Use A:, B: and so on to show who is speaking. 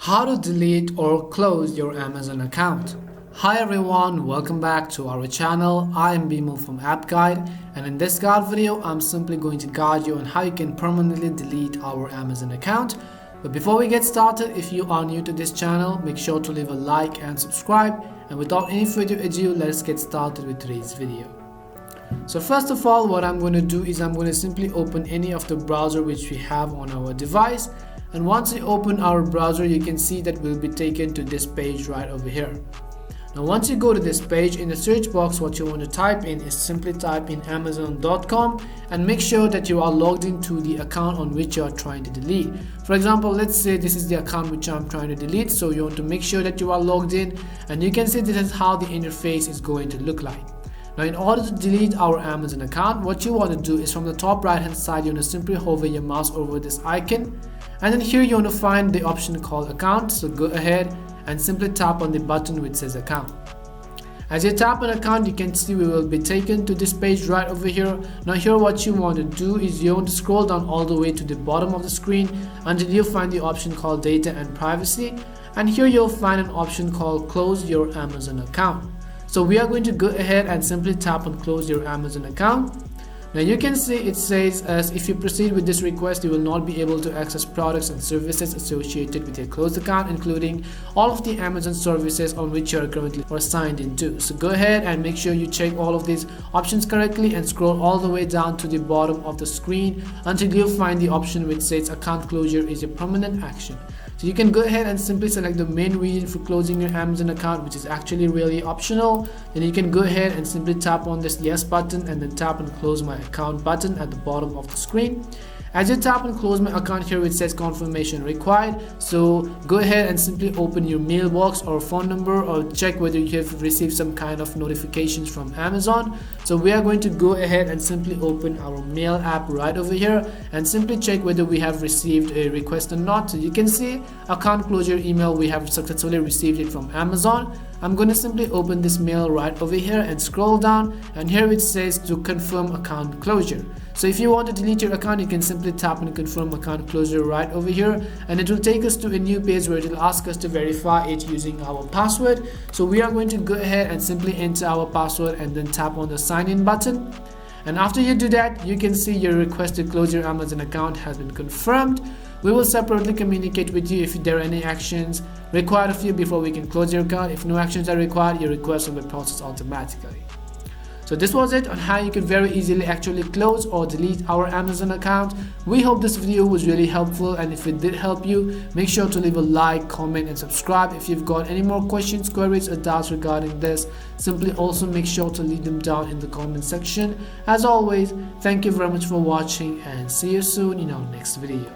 A: How to delete or close your Amazon account. Hi everyone, welcome back to our channel. I am Bimo from App Guide, and in this guide video I'm simply going to guide you on how you can permanently delete our Amazon account. But before we get started, if you are new to this channel, make sure to leave a like and subscribe. And without any further ado, let's get started with today's video. So first of all, what I'm going to do is I'm going to simply open any of the browser which we have on our device. And once you open our browser, you can see that we'll be taken to this page right over here. Now once you go to this page, in the search box what you want to type in is simply type in amazon.com and make sure that you are logged into the account on which you are trying to delete. For example, let's say this is the account which I'm trying to delete, so you want to make sure that you are logged in, and you can see this is how the interface is going to look like. Now in order to delete our Amazon account, what you want to do is from the top right hand side, you want to simply hover your mouse over this icon, and then here you want to find the option called account. So go ahead and simply tap on the button which says account. As you tap on account, you can see we will be taken to this page right over here. Now here what you want to do is you want to scroll down all the way to the bottom of the screen until you find the option called data and privacy, and here you'll find an option called close your Amazon account. So we are going to go ahead and simply tap on close your Amazon account. Now you can see it says as if you proceed with this request, you will not be able to access products and services associated with your closed account, including all of the Amazon services on which you are currently or signed into. So go ahead and make sure you check all of these options correctly and scroll all the way down to the bottom of the screen until you find the option which says account closure is a permanent action. So you can go ahead and simply select the main reason for closing your Amazon account, which is actually really optional. Then you can go ahead and simply tap on this yes button and then tap on close my account button at the bottom of the screen. As you tap on close my account, here it says confirmation required. So go ahead and simply open your mailbox or phone number or check whether you have received some kind of notifications from Amazon. So we are going to go ahead and simply open our mail app right over here and simply check whether we have received a request or not. So you can see account closure email, we have successfully received it from Amazon. I'm going to simply open this mail right over here and scroll down, and here it says to confirm account closure. So if you want to delete your account, you can simply tap on confirm account closure right over here, and it will take us to a new page where it will ask us to verify it using our password. So we are going to go ahead and simply enter our password and then tap on the sign in button. And after you do that, you can see your request to close your Amazon account has been confirmed. We will separately communicate with you if there are any actions required of you before we can close your account. If no actions are required, your request will be processed automatically. So this was it on how you can very easily actually close or delete our Amazon account. We hope this video was really helpful, and if it did help you, make sure to leave a like, comment and subscribe. If you've got any more questions, queries or doubts regarding this, simply also make sure to leave them down in the comment section. As always, thank you very much for watching and see you soon in our next video.